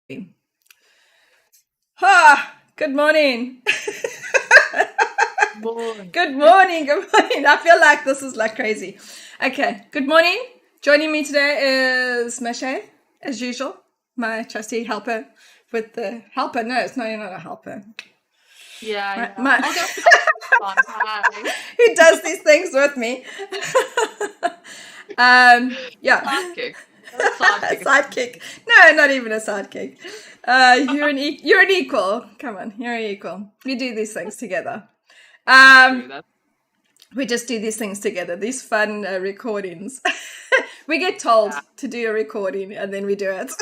Good morning. Morning. Good morning. I feel like this is like crazy. Okay, good morning. Joining me today is Mache, as usual, my trusty helper with the helper. No, it's not a helper. Yeah. My I'll go on. Hi. who does these things with me. Yeah. Sidekick. Sidekick. Sidekick. No, not even a sidekick. You're an equal. Come on, you're an equal. We do these things together. We just do these things together. These fun recordings. We get told to do a recording and then we do it.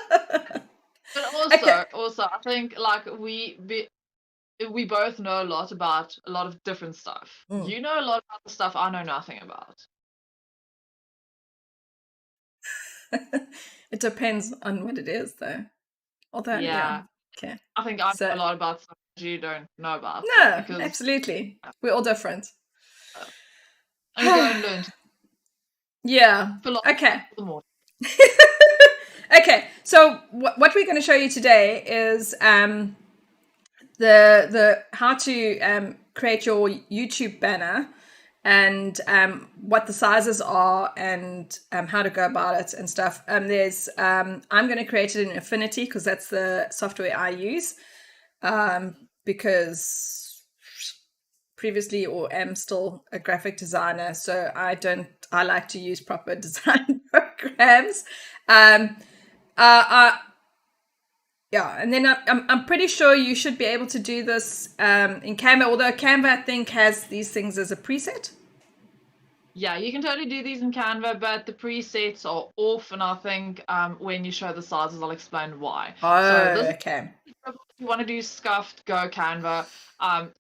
But also, I think like we both know a lot about a lot of different stuff. You know a lot about the stuff I know nothing about. It depends on what it is, though. Although, yeah. Okay. I think I know a lot about stuff you don't know about. No, absolutely. We're all different. And go and learn. Yeah. Okay. Okay. So what we're going to show you today is the how to create your YouTube banner and what the sizes are and how to go about it and stuff. I'm going to create it in Affinity because that's the software I use because previously or am still a graphic designer, so I like to use proper design programs. Yeah, and then I'm pretty sure you should be able to do this in Canva, although Canva, I think, has these things as a preset. Yeah, you can totally do these in Canva, but the presets are off, and I think when you show the sizes, I'll explain why. Okay. If you want to do scuffed, go Canva,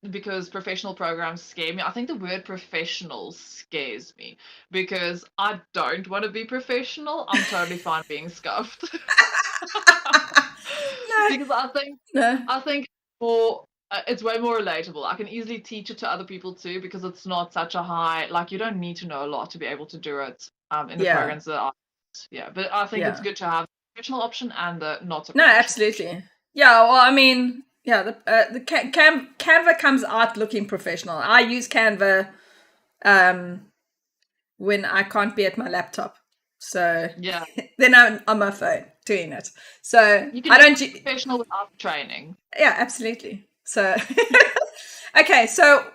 because professional programs scare me. I think the word professional scares me because I don't want to be professional. I'm totally fine being scuffed. Because I think it's way more relatable. I can easily teach it to other people too because it's not such a high, like you don't need to know a lot to be able to do it in the programs that but I think it's good to have the professional option and the not so professional. No, absolutely. Option. Yeah, well, I mean, yeah, the Canva comes out looking professional. I use Canva when I can't be at my laptop. So yeah, then I'm on my phone doing it. So you can be professional without training. Yeah, absolutely. So okay, so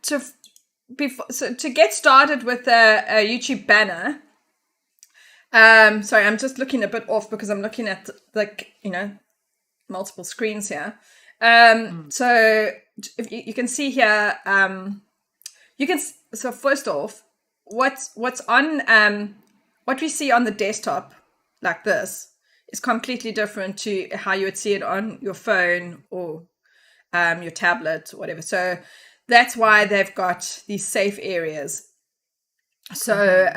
to get started with a YouTube banner, sorry, I'm just looking a bit off because I'm looking at multiple screens here. So if you can see here, so first off, what's on what we see on the desktop like this is completely different to how you would see it on your phone or your tablet or whatever. So that's why they've got these safe areas. So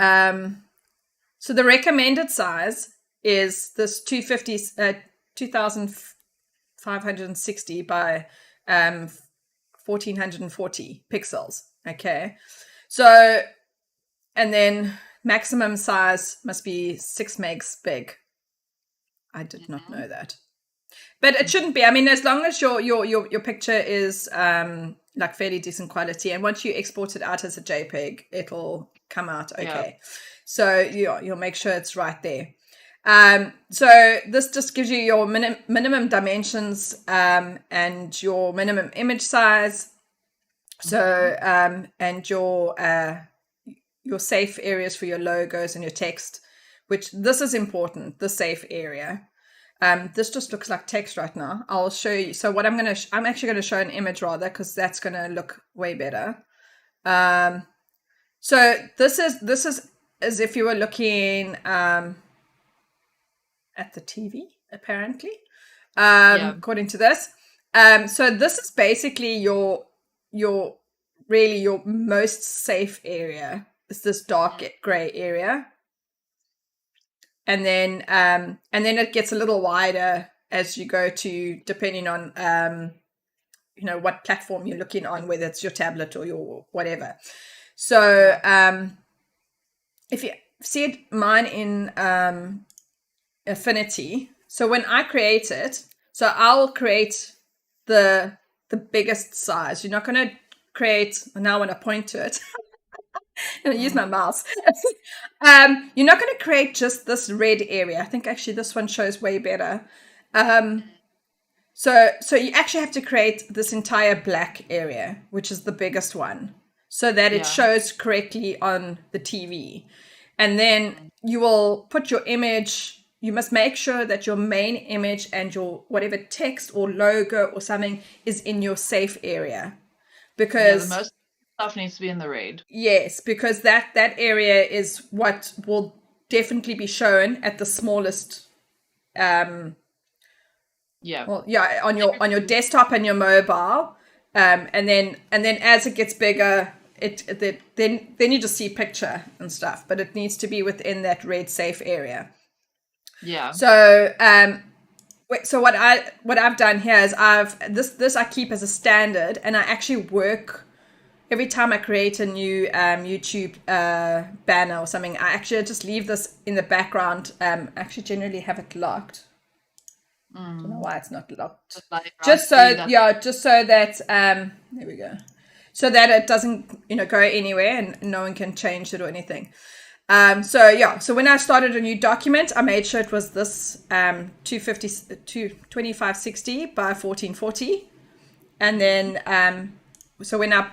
so the recommended size is this 2560 by 1440 pixels. Okay. So, and then maximum size must be 6 megs big. I did not know that. But it shouldn't be. I mean, as long as your picture is like fairly decent quality, and once you export it out as a JPEG, it'll come out okay. Yeah. So you'll make sure it's right there. So this just gives you your minimum dimensions and your minimum image size. So and your safe areas for your logos and your text, which this is important. The safe area. This just looks like text right now. I'll show you. So what I'm actually going to show an image rather, because that's going to look way better. So this is as if you were looking at the TV, apparently, according to this. So this is basically your most safe area. It's this dark gray area. And then it gets a little wider as you go to, depending on what platform you're looking on, whether it's your tablet or your whatever. So if you see it, mine in Affinity, So when I create it, so I'll create the biggest size. You're not going to create, now I want to point to it. I'm going to use my mouse. You're not going to create just this red area. I think actually this one shows way better. So you actually have to create this entire black area, which is the biggest one, so that it shows correctly on the TV. And then you will put your image, you must make sure that your main image and your whatever text or logo or something is in your safe area. Because the most stuff needs to be in the red. Yes, because that area is what will definitely be shown at the smallest on your desktop and your mobile, and then as it gets bigger, then you just see picture and stuff, but it needs to be within that red safe area. So what I've done here is this I keep as a standard, and I actually work every time I create a new YouTube banner or something. I actually just leave this in the background. Actually generally have it locked. I don't know why it's not locked. Just so that there we go. So that it doesn't go anywhere and no one can change it or anything. So when I started a new document, I made sure it was this 2560 by 1440, and then so when I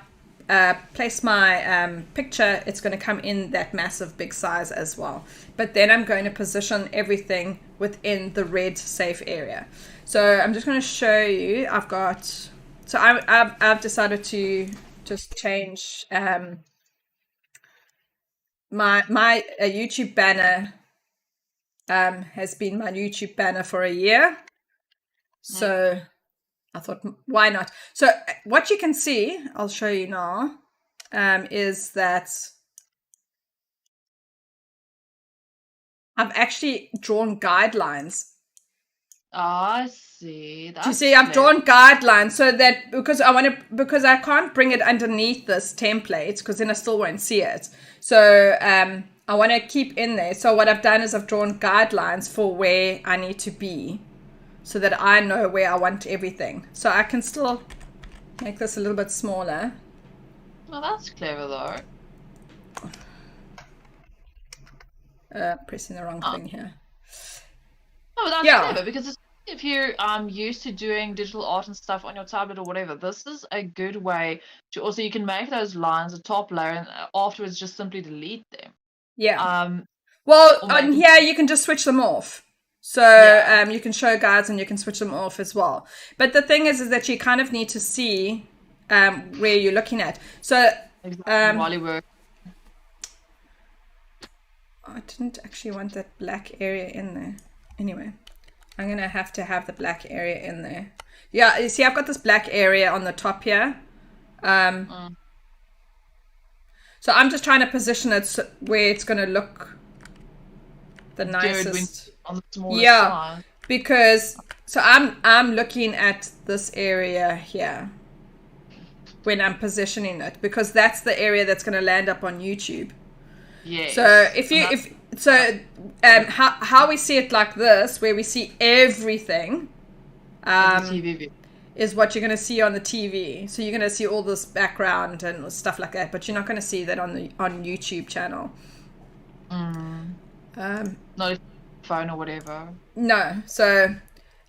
place my picture, it's going to come in that massive big size as well. But then I'm going to position everything within the red safe area. So I'm just going to show you. I've decided to just change my YouTube banner has been my YouTube banner for a year. So I thought, why not? So what you can see, I'll show you now, is that I've actually drawn guidelines. I see. Do you see? I've drawn guidelines so that because I can't bring it underneath this template because then I still won't see it. So I want to keep in there. So what I've done is I've drawn guidelines for where I need to be, so that I know where I want everything. So I can still make this a little bit smaller. Well, that's clever though. Pressing the wrong thing here. Oh, but that's clever, because if you're used to doing digital art and stuff on your tablet or whatever, this is a good way to also, you can make those lines a top layer and afterwards just simply delete them. Well, on here you can just switch them off. So you can show guides and you can switch them off as well. But the thing is that you kind of need to see where you're looking at. So while you work. I didn't actually want that black area in there. Anyway, I'm going to have the black area in there. Yeah, you see I've got this black area on the top here. So I'm just trying to position it where it's going to look the nicest. On the smallest size. Because so I'm looking at this area here when I'm positioning it, because that's the area that's going to land up on YouTube. Yes. So how we see it like this, where we see everything, is what you're going to see on the TV. So you're going to see all this background and stuff like that, but you're not going to see that on YouTube channel. Not phone or whatever. No. So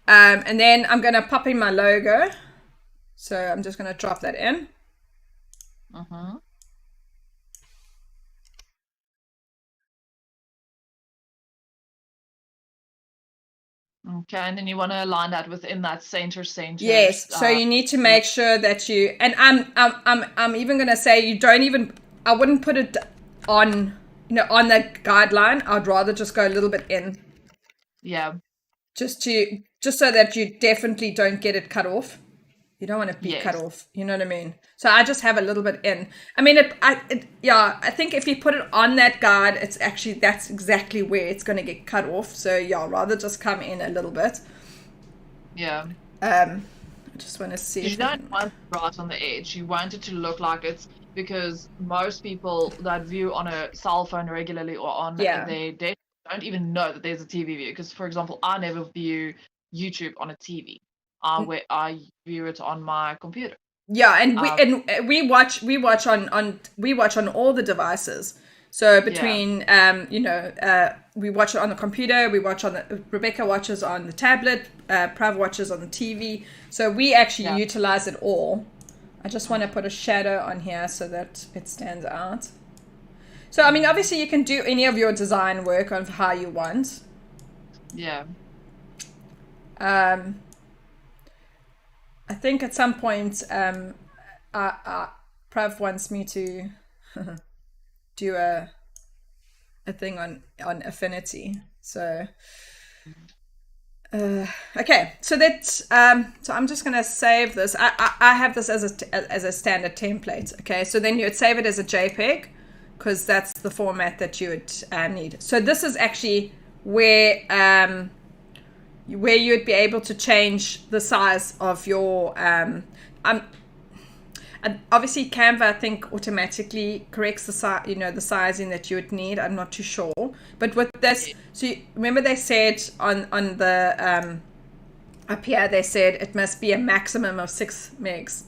and then I'm going to pop in my logo. So I'm just going to drop that in. Okay, and then you want to align that within that center. Yes. So you need to make sure that you, and I'm even going to say I wouldn't put it on the guideline. I'd rather just go a little bit in. Yeah. Just so that you definitely don't get it cut off. You don't want to be cut off. You know what I mean? So I just have a little bit in. I mean, I think if you put it on that guide, that's exactly where it's going to get cut off. So rather just come in a little bit. Yeah. I just want to see. You don't want it right on the edge. You want it to look like it's, because most people that view on a cell phone regularly or on their desktop don't even know that there's a TV view. Because, for example, I never view YouTube on a TV. I view it on my computer. Yeah, and we watch on all the devices. So between we watch it on the computer, Rebecca watches on the tablet, Prav watches on the TV. So we actually utilize it all. I just want to put a shadow on here so that it stands out. So I mean, obviously you can do any of your design work on how you want. Yeah. I think at some point, Prav wants me to do a thing on affinity. So, okay, so that's so I'm just gonna save this. I have this as a standard template. Okay, so then you would save it as a JPEG because that's the format that you would need. So this is actually where you would be able to change the size of your and obviously Canva, I think, automatically corrects the size, the sizing that you would need. I'm not too sure, but with this, so remember they said on the up here they said it must be a maximum of 6 megs.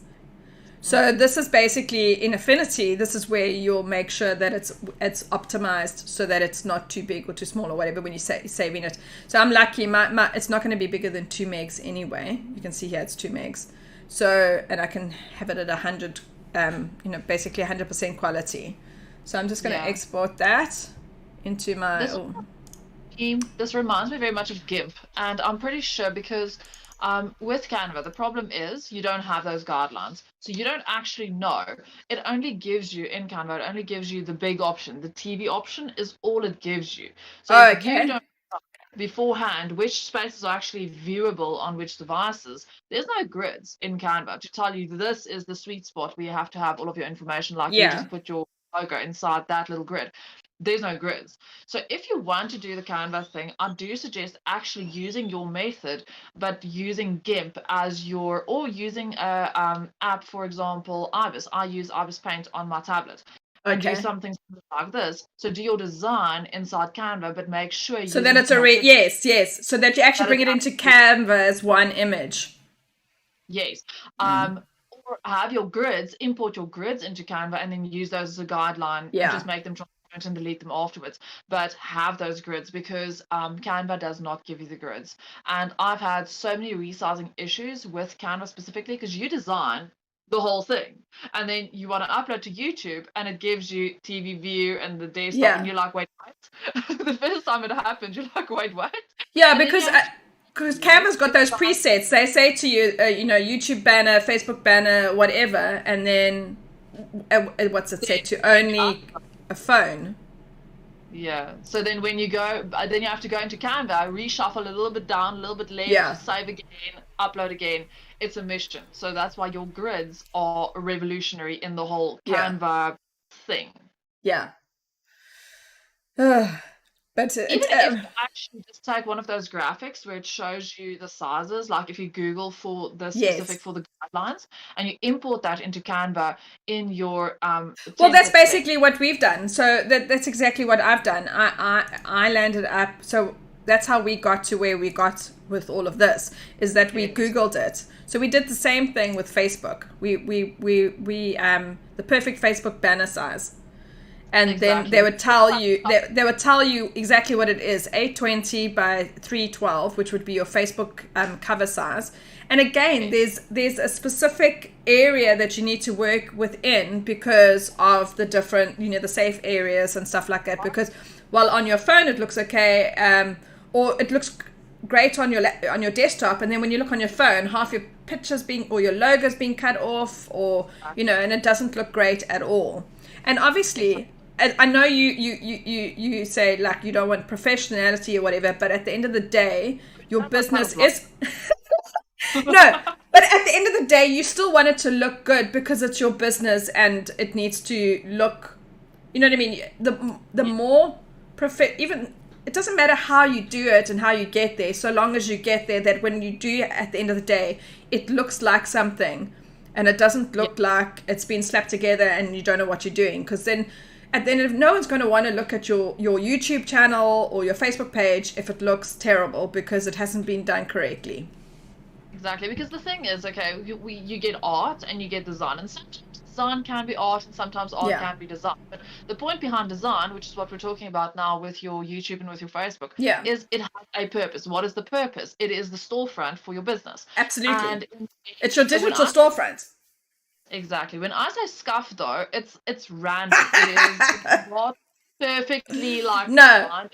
So this is basically in Affinity. This is where you'll make sure that it's optimized so that it's not too big or too small or whatever when you saving it. So I'm lucky. My it's not going to be bigger than 2 megs anyway. You can see here it's 2 megs. So and I can have it at 100, basically 100% quality. So I'm just going to export that into my. This reminds me very much of GIMP, and I'm pretty sure because. With Canva, the problem is you don't have those guidelines. So you don't actually know. It only gives you, in Canva, it only gives you the big option. The TV option is all it gives you. So if you don't know beforehand which spaces are actually viewable on which devices, there's no grids in Canva to tell you this is the sweet spot where you have to have all of your information, like you just put your logo inside that little grid. There's no grids. So if you want to do the Canva thing, I do suggest actually using your method, but using GIMP as your, or using a app, for example, Ibis. I use Ibis Paint on my tablet. And do something like this. So do your design inside Canva, but make sure so that it's yes. So that you actually bring it into Canva as one image. Yes. Or have your grids, import your grids into Canva, and then use those as a guideline. And just make them transparent and delete them afterwards. But have those grids because Canva does not give you the grids. And I've had so many resizing issues with Canva specifically because you design the whole thing and then you want to upload to YouTube and it gives you TV view and the desktop and you're like, wait, what? The first time it happened, you're like, wait, what? Yeah, because Canva's got those presets. They say to you, YouTube banner, Facebook banner, whatever, and then what's it set to? Only a phone. Yeah. So then when you go, then you have to go into Canva, reshuffle a little bit down, a little bit left, save again, upload again. It's a mission. So that's why your grids are revolutionary in the whole Canva thing. Yeah. But even if you actually just take one of those graphics where it shows you the sizes, like if you Google for the specific for the guidelines and you import that into Canva in your well, that's basically what we've done. So that's exactly what I've done. I landed up. So that's how we got to where we got with all of this. Is that we Googled it. So we did the same thing with Facebook. We the perfect Facebook banner size. And then they would tell you they would tell you exactly what it is, 820 by 312, which would be your Facebook cover size. And again, there's a specific area that you need to work within because of the different, the safe areas and stuff like that. Because while on your phone it looks okay, or it looks great on your desktop, and then when you look on your phone, half your pictures or your logos being cut off, or and it doesn't look great at all. And obviously, I know you say like you don't want professionality or whatever, but at the end of the day, your business is no. But at the end of the day, you still want it to look good because it's your business and it needs to look. You know what I mean? The more even it doesn't matter how you do it and how you get there, so long as you get there. That when you do at the end of the day, it looks like something, and it doesn't look like it's been slapped together and you don't know what you're doing. Because then And then if no one's going to want to look at your YouTube channel or your Facebook page if it looks terrible because it hasn't been done correctly. Exactly, because the thing is, okay, you get art and you get design, and sometimes design can be art and sometimes art can be design. But the point behind design, which is what we're talking about now with your YouTube and with your Facebook, is it has a purpose. What is the purpose? It is the storefront for your business. Absolutely. And it's your digital storefront. Exactly. When I say scuff, though, it's random. It's not perfectly designed,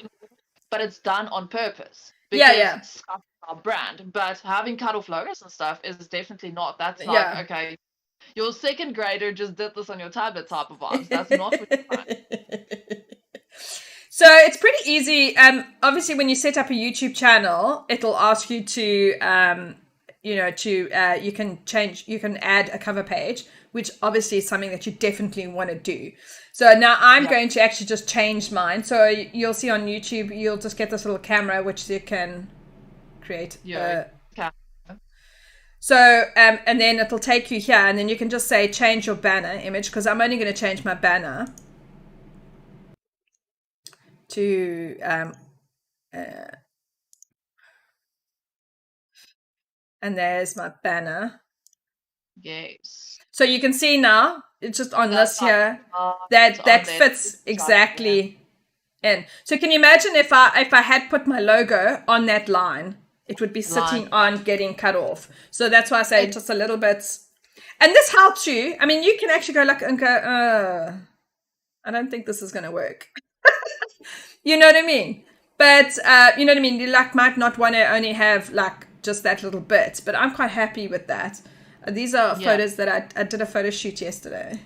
but it's done on purpose. Because scuff is our brand. But having cut off logos and stuff is definitely not. That's okay, your second grader just did this on your tablet type of vibes. That's not what you want. So it's pretty easy. Obviously, when you set up a YouTube channel, it'll ask you to you can add a cover page, which obviously is something that you definitely want to do. So now I'm going to actually just change mine. So you'll see on YouTube, you'll just get this little camera, which you can create. So, and then it'll take you here, and then you can just say, change your banner image, because I'm only going to change my banner to, and there's my banner. Yes. So you can see now, it's just on this here, that fits exactly in. So can you imagine if I had put my logo on that line, it would be sitting on getting cut off. So that's why I say just a little bit. And this helps you. I mean, you can actually go look and go, I don't think this is going to work. You know what I mean? But, you know what I mean? You might not want to only have just that little bit, but I'm quite happy with that. These are photos that I did a photo shoot yesterday.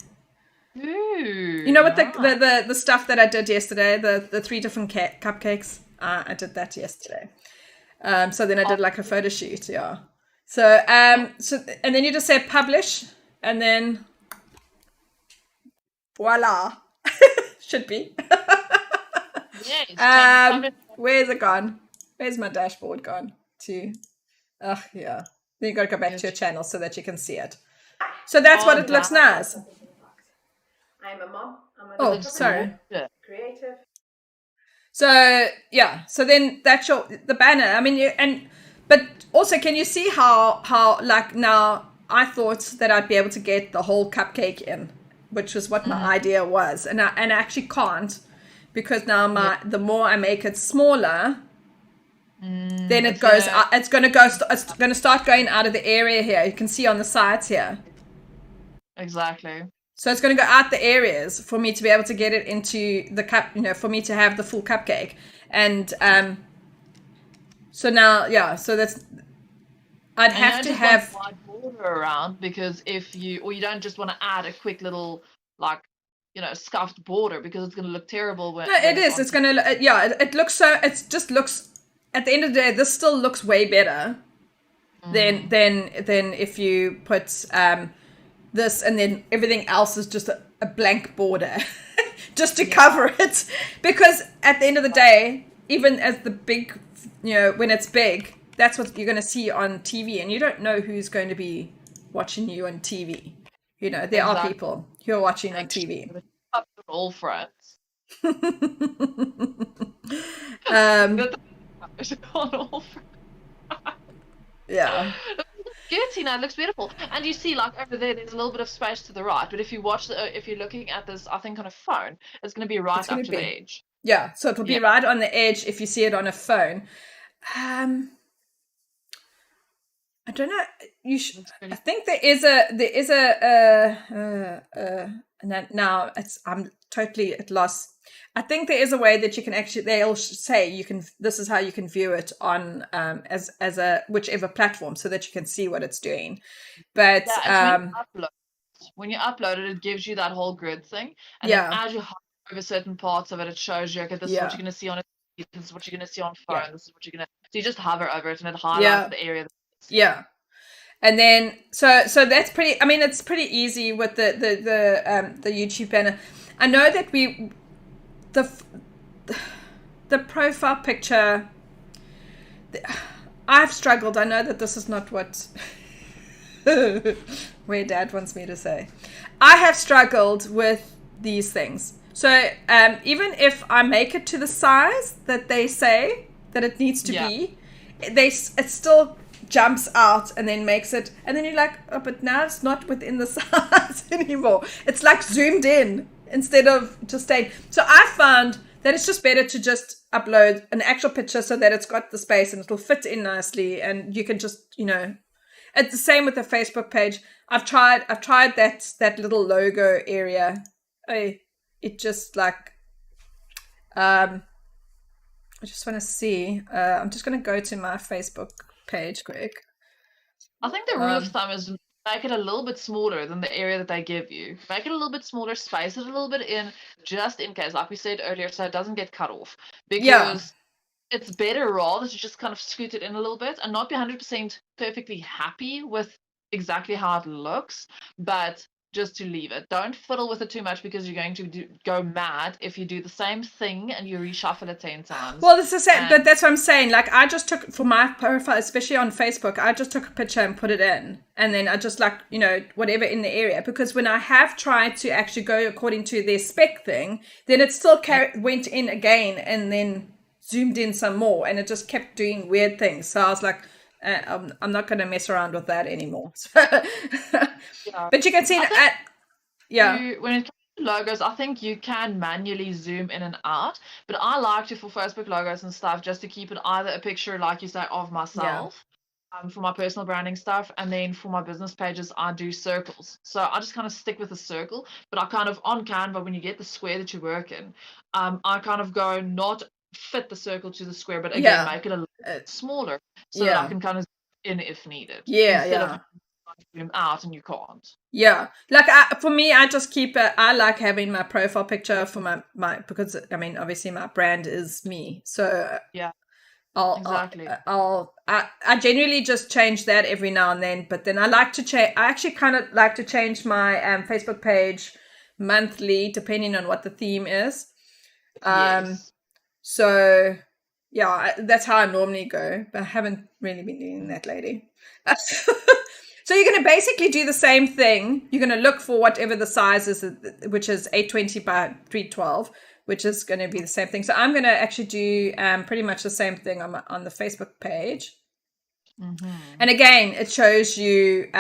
Ooh, you know what the stuff that I did yesterday, the 3 different cupcakes? I did that yesterday. So then I did a photo shoot, So and then you just say publish, and then voila, should be. Yes. Where's it gone? Where's my dashboard gone to? Oh yeah. Then you got to go back to your channel so that you can see it. So that's what it looks nice. I'm a mom. Sorry. Creative. So so then that's the banner. I mean, but also, can you see how now I thought that I'd be able to get the whole cupcake in, which was what my idea was, and I actually can't, because now the more I make it smaller, then it goes. It's going to start going out of the area here. You can see on the sides here. Exactly. So it's going to go out the areas for me to be able to get it into the cup, for me to have the full cupcake. And so now, so that's, I'd have to have wide border around, because you don't just want to add a quick little scuffed border, because it's going to look terrible when it is. It's going to, it looks so, it just looks, at the end of the day, this still looks way better than if you put this, and then everything else is just a blank border just to cover it, because at the end of the day, even as the big, when it's big, that's what you're going to see on TV, and you don't know who's going to be watching you on TV. There are people who are watching on TV. All friends. Yeah. Good, Tina. It looks beautiful. And you see, over there's a little bit of space to the right. But if you if you're looking at this, I think on a phone, it's going to be right up to the edge. Yeah, so it'll be right on the edge if you see it on a phone. I don't know. You should. I think there is now I'm totally at loss. I think there is a way that you can actually, they'll say this is how you can view it on as a whichever platform, so that you can see what it's doing. But when you upload it, it gives you that whole grid thing, and then as you hover over certain parts of it, it shows you, okay, this is what you're going to see on a TV, this is what you're going to see on phone, this is what you're going to, so you just hover over it and it highlights the area. And then so that's pretty, I mean, it's pretty easy with the YouTube banner. I know that the profile picture, I've struggled. I know that this is not what where Dad wants me to say. I have struggled with these things. So even if I make it to the size that they say that it needs to be, it still jumps out and then makes it, and then you're like, oh, but now it's not within the size anymore. It's like zoomed in instead of just staying. So I found that it's just better to just upload an actual picture so that it's got the space and it'll fit in nicely, and you can just, it's the same with the Facebook page. I've tried that little logo area. It just like, I just want to see. I'm just going to go to my Facebook page quick. I think the rule of thumb is make it a little bit smaller than the area that they give you. Make it a little bit smaller, space it a little bit in, just in case, like we said earlier, so it doesn't get cut off. Because it's better rather to just kind of scoot it in a little bit and not be 100% perfectly happy with exactly how it looks, but just to leave it. Don't fiddle with it too much, because you're going to go mad if you do the same thing and you reshuffle it 10 times. Well, it's the same, but that's what I'm saying. Like, I just took, for my profile, especially on Facebook, I just took a picture and put it in. And then I just like, whatever in the area. Because when I have tried to actually go according to their spec thing, then it still went in again and then zoomed in some more. And it just kept doing weird things. So I was like, I'm not going to mess around with that anymore. But you can see that. When it comes to logos, I think you can manually zoom in and out. But I like to, for Facebook logos and stuff, just to keep it either a picture, like you say, of myself. For my personal branding stuff, and then for my business pages I do circles. So I just kind of stick with a circle, but I kind of, on Canva, when you get the square that you work in, I kind of go not fit the circle to the square, but again make it a little bit smaller, so that I can kind of zoom in if needed, instead of zoom out and you can't. Like for me, I just keep it. I like having my profile picture for my because I mean, obviously my brand is me, so I genuinely just change that every now and then. But then I like to change. I actually kind of like to change my Facebook page monthly, depending on what the theme is. So that's how I normally go. But I haven't really been doing that lately. So you're going to basically do the same thing. You're going to look for whatever the size is, which is 820 by 312. Which is going to be the same thing. So I'm going to actually do pretty much the same thing on the Facebook page. Mm-hmm. And again, it shows you.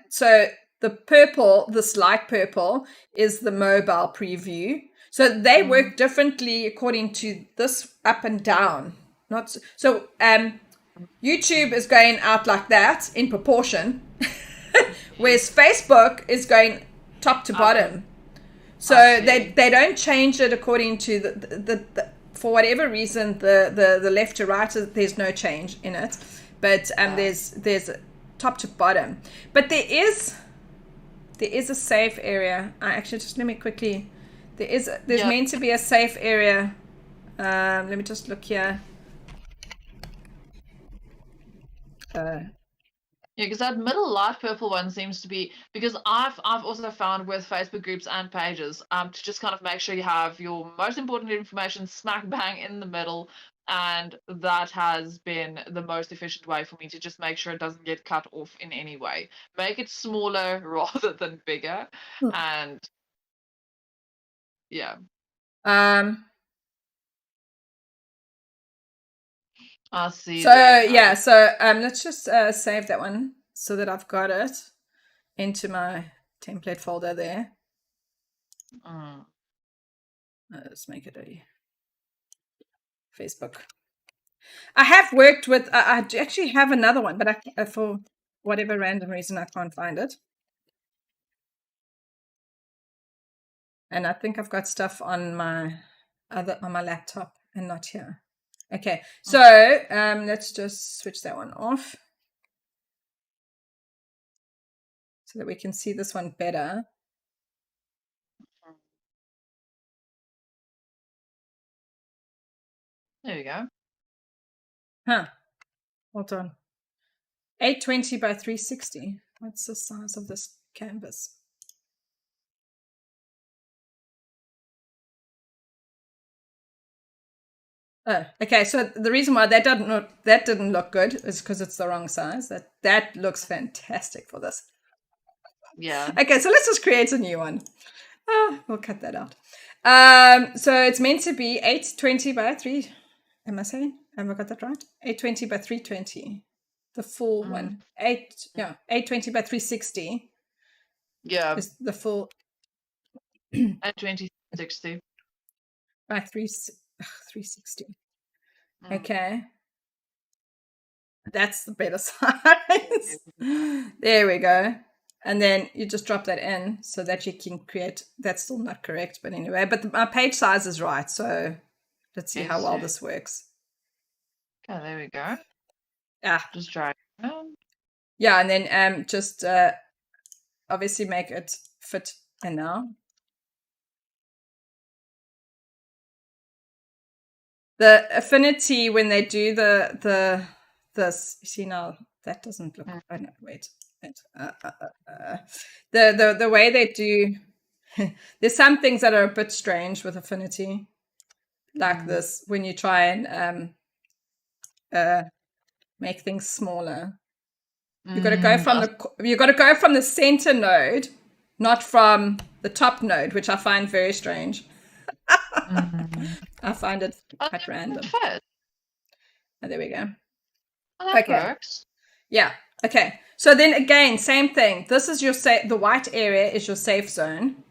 So the purple, this light purple, is the mobile preview. So they work differently according to this up and down. Not so. YouTube is going out like that in proportion. Whereas Facebook is going top to bottom. So they don't change it according to the for whatever reason, the left to right, there's no change in it. But there's top to bottom. But there is a safe area. I actually just let me quickly, there's meant to be a safe area. Let me just look here. Because that middle light purple one seems to be, because I've also found with Facebook groups and pages, to just kind of make sure you have your most important information smack bang in the middle, and that has been the most efficient way for me to just make sure it doesn't get cut off in any way. Make it smaller rather than bigger, and I see. So let's just save that one so that I've got it into my template folder there. Let's make it a Facebook. I have worked with. I actually have another one, but for whatever random reason I can't find it. And I think I've got stuff on my laptop and not here. Okay, so let's just switch that one off so that we can see this one better. There we go. Hold on. 820 by 360. What's the size of this canvas? Oh, okay. So the reason why that didn't look good is because it's the wrong size. That looks fantastic for this. Yeah. Okay, so let's just create a new one. We'll cut that out. So it's meant to be 820 by 3. Am I saying? Have I got that right? 820 by 320. The full one. 820 by 360. Yeah. Is the full At 2060. by 360. Okay. That's the better size. There we go. And then you just drop that in so that you can create. That's still not correct, but anyway. But my page size is right, so let's see how well this works. Okay, there we go. Just drag it down. Yeah, and then just obviously make it fit. And now the affinity when they do this, you see now that doesn't look. Oh no, wait. The way they do. There's some things that are a bit strange with affinity, like this when you try and make things smaller. You got to go from the center node, not from the top node, which I find very strange. I find it quite random. Oh, there we go. Oh, that works. Yeah. Okay. So then again, same thing. This is your the white area is your safe zone.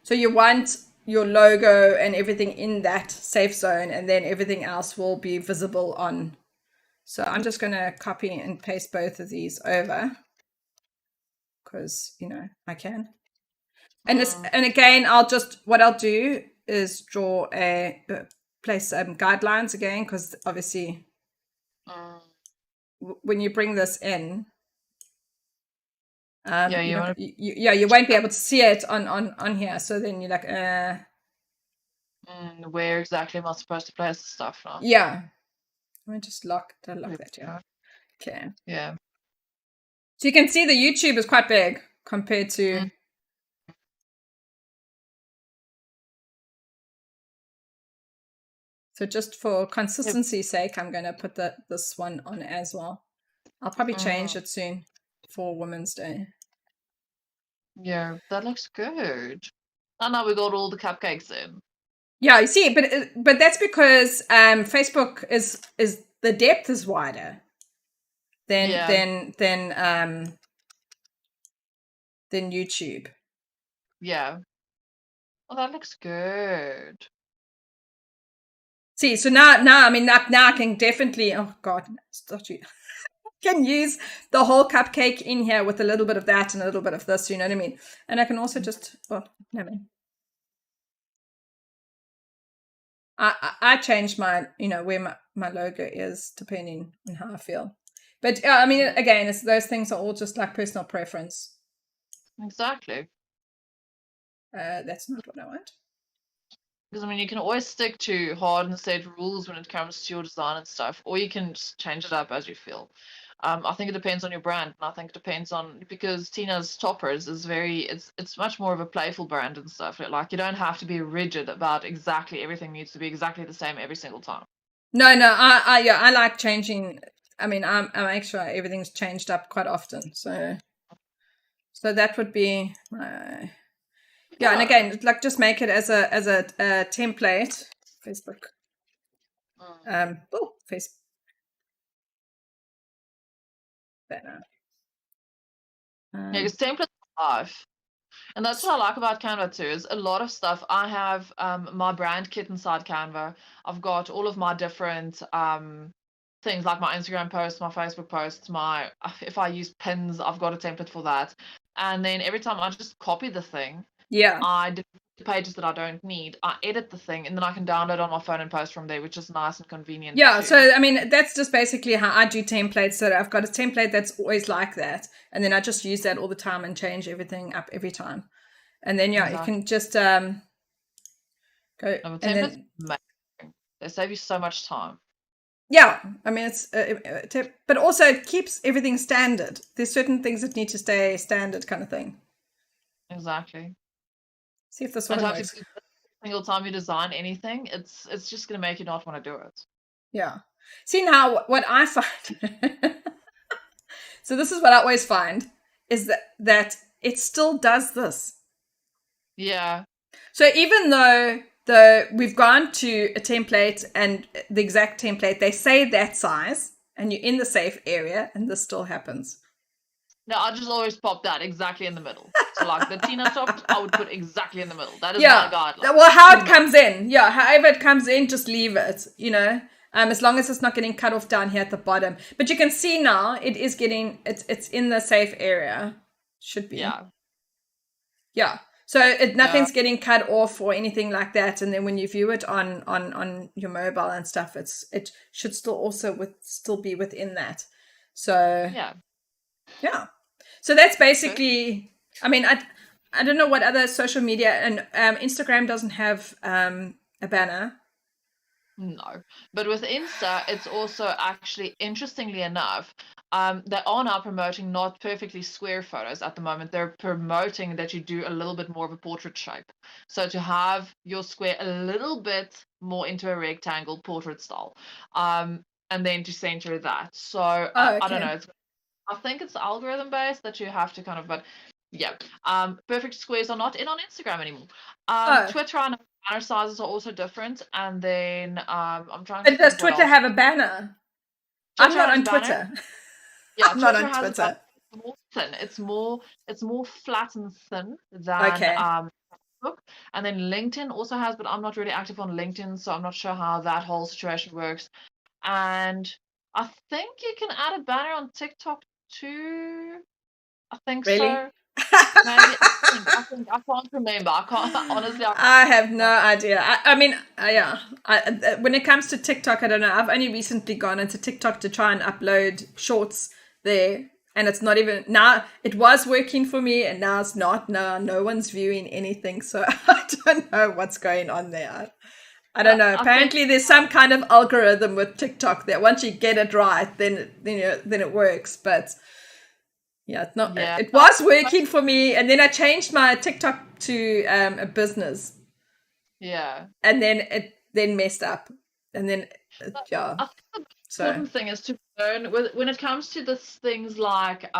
So you want your logo and everything in that safe zone, and then everything else will be visible on. So I'm just going to copy and paste both of these over because, I can. And and again, what I'll do is draw place guidelines again, because obviously when you bring this in, you won't be able to see it on here. So then you're like, where exactly am I supposed to place the stuff now? Yeah. Let me just lock that. Yeah. Okay. Yeah. So you can see the YouTube is quite big compared to. So just for consistency's sake, I'm going to put this one on as well. I'll probably change it soon for Women's Day. Yeah, that looks good. And now we got all the cupcakes in. Yeah, you see, but that's because Facebook is the depth is wider than YouTube. Yeah. Oh, that looks good. See, so now I can definitely. Oh God, stop you. Can use the whole cupcake in here with a little bit of that and a little bit of this. You know what I mean? And I can also just. Well, no, I mean. I change my, where my logo is depending on how I feel. But I mean, again, those things are all just like personal preference. Exactly. That's not what I want. Because, I mean, you can always stick to hard and set rules when it comes to your design and stuff, or you can just change it up as you feel. I think it depends on your brand, and I think it depends on, because Tina's Toppers is it's much more of a playful brand and stuff. Like, you don't have to be rigid about exactly everything needs to be exactly the same every single time. No, I like changing. I mean, I make sure everything's changed up quite often. So that would be my. Yeah, and again, like just make it as a template. Facebook. Facebook. Better. Yeah, because templates are life. And that's what I like about Canva too, is a lot of stuff. I have my brand kit inside Canva. I've got all of my different things like my Instagram posts, my Facebook posts, if I use pins, I've got a template for that. And then every time I just copy the thing, I delete the pages that I don't need, I edit the thing, and then I can download on my phone and post from there, which is nice and convenient. Yeah, too. so I mean, that's just basically how I do templates. So I've got a template that's always like that, and then I just use that all the time and change everything up every time. And then you can just go. And then, they save you so much time. Yeah, I mean it's, but also it keeps everything standard. There's certain things that need to stay standard, kind of thing. Exactly. See if this one works. Every single time you design anything, it's just going to make you not want to do it. Yeah. See, now what I find. So this is what I always find is that it still does this. Yeah. So even though we've gone to a template and the exact template, they say that size and you're in the safe area and this still happens. No, I just always pop that exactly in the middle. So like the Tina top, I would put exactly in the middle. That is my guideline. Well, how it comes in. Yeah, however it comes in, just leave it, as long as it's not getting cut off down here at the bottom. But you can see now it is getting, it's in the safe area. Should be. Yeah. Yeah. So nothing's getting cut off or anything like that. And then when you view it on your mobile and stuff, it should still be within that. So yeah. So that's basically. I mean, I don't know what other social media, and Instagram doesn't have a banner. No, but with Insta, it's also actually, interestingly enough, they are now promoting not perfectly square photos at the moment. They're promoting that you do a little bit more of a portrait shape. So to have your square a little bit more into a rectangle portrait style, and then to center that. So I don't know. I think it's algorithm based that you have to kind of, but yeah. Perfect squares are not in on Instagram anymore. Twitter, I know banner sizes are also different, and then I'm trying to. But does Twitter have a banner? I'm not on Twitter. Yeah, I'm Twitter not on Twitter. It's more thin. It's more flat and thin than Facebook. And then LinkedIn also has, but I'm not really active on LinkedIn, so I'm not sure how that whole situation works. And I think you can add a banner on TikTok too. I think really? So. Maybe I think I can't remember. I can't honestly. I have no idea. I mean, when it comes to TikTok, I don't know. I've only recently gone into TikTok to try and upload shorts there, and it's not even now. It was working for me, and now it's not. No one's viewing anything, so I don't know what's going on there. I don't know. Apparently, there's some kind of algorithm with TikTok that once you get it right, then it works, but. Yeah, it's not. Yeah. It was working for me, and then I changed my TikTok to a business. Yeah. And then it messed up, and then yeah. I think the important thing is to learn when it comes to things like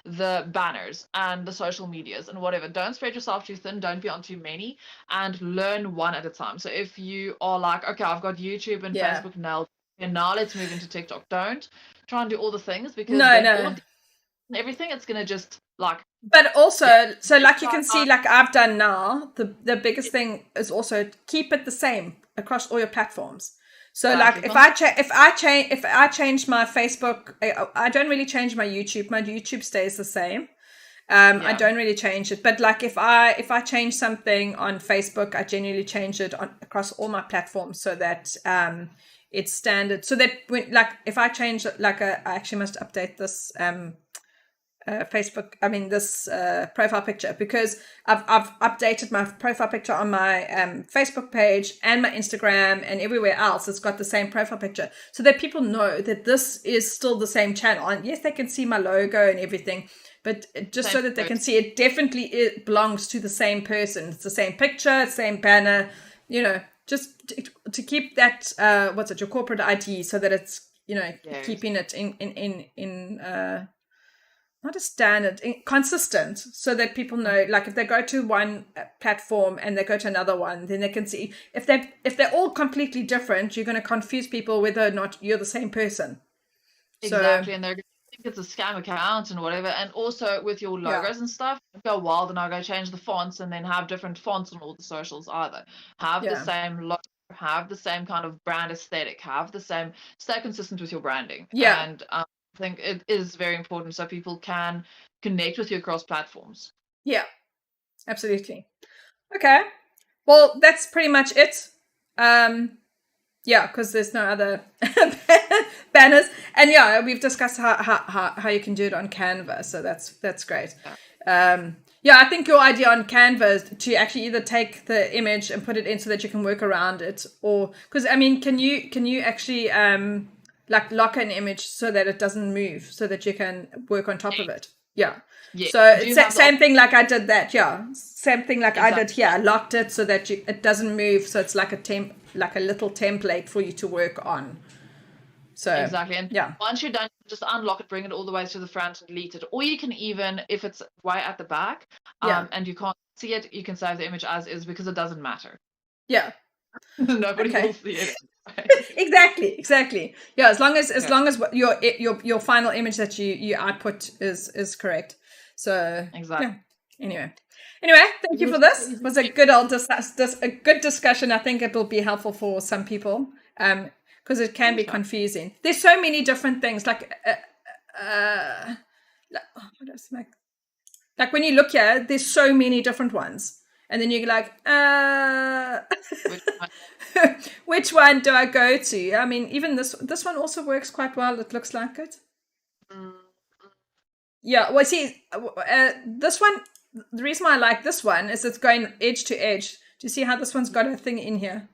the banners and the social medias and whatever. Don't spread yourself too thin. Don't be on too many, and learn one at a time. So if you are like, okay, I've got YouTube and Facebook now, and now let's move into TikTok. Don't try and do all the things, because everything, it's gonna just like. But also, so like you can see, like I've done now, the biggest thing is also keep it the same across all your platforms. So like if I change my Facebook, I don't really change my YouTube. My YouTube stays the same. I don't really change it, but like if I change something on Facebook, I generally change it across all my platforms so that it's standard. So that if I change I actually must update this Facebook. I mean this profile picture, because I've updated my profile picture on my Facebook page and my Instagram and everywhere else. It's got the same profile picture, so that people know that this is still the same channel. And yes, they can see my logo and everything, but just so that they can see it definitely belongs to the same person. It's the same picture, same banner, just to keep that your corporate ID, so that it's keeping it in not a standard, consistent, so that people know, like if they go to one platform and they go to another one, then they can see if they're all completely different, you're going to confuse people whether or not you're the same person. Exactly, and they're think it's a scam account and whatever. And also with your logos and stuff, go wild and I'll go change the fonts and then have different fonts on all the socials either. Have the same logo, have the same kind of brand aesthetic, stay consistent with your branding. And I think it is very important so people can connect with you across platforms. Yeah, absolutely. Okay. Well, that's pretty much it. Because there's no other banners, and we've discussed how you can do it on Canva, so that's great. I think your idea on Canva is to actually either take the image and put it in so that you can work around it, or because I mean, can you actually lock an image so that it doesn't move, so that you can work on top of it? Yeah. So it's same thing like I did that. Same thing like I did here. I locked it so that it doesn't move. So it's like a little template for you to work on. So exactly. And once you're done, just unlock it, bring it all the way to the front and delete it. Or you can even, if it's way at the back, and you can't see it, you can save the image as is because it doesn't matter. Yeah. Nobody will see it. Exactly. Yeah, as long as your final image that you output is correct. So exactly. Yeah. Anyway, thank you for this. It was a good a good discussion. I think it will be helpful for some people because it can be confusing. There's so many different things like like when you look here, there's so many different ones. And then you're like, which one do I go to? I mean, even this one also works quite well. It looks like it. Yeah, well, see, this one, the reason why I like this one is it's going edge to edge. Do you see how this one's got a thing in here?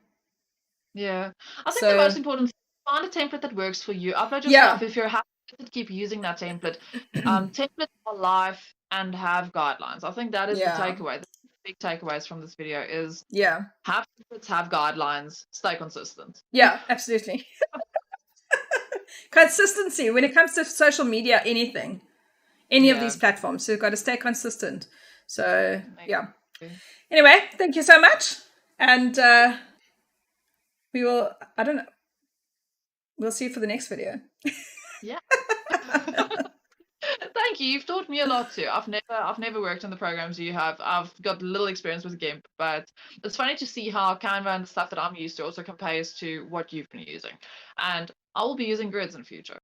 Yeah. I think the most important thing is find a template that works for you. Upload your stuff. If you're happy to keep using that template. Templates are live and have guidelines. I think that is the takeaway. The big takeaways from this video is have templates, have guidelines, stay consistent. Yeah, absolutely. Consistency when it comes to social media, anything. Any of these platforms. So you've got to stay consistent. So, yeah. Anyway, thank you so much. And we will, I don't know, we'll see you for the next video. Yeah. Thank you. You've taught me a lot too. I've never worked on the programs you have. I've got little experience with GIMP, but it's funny to see how Canva and the stuff that I'm used to also compares to what you've been using. And I will be using grids in future.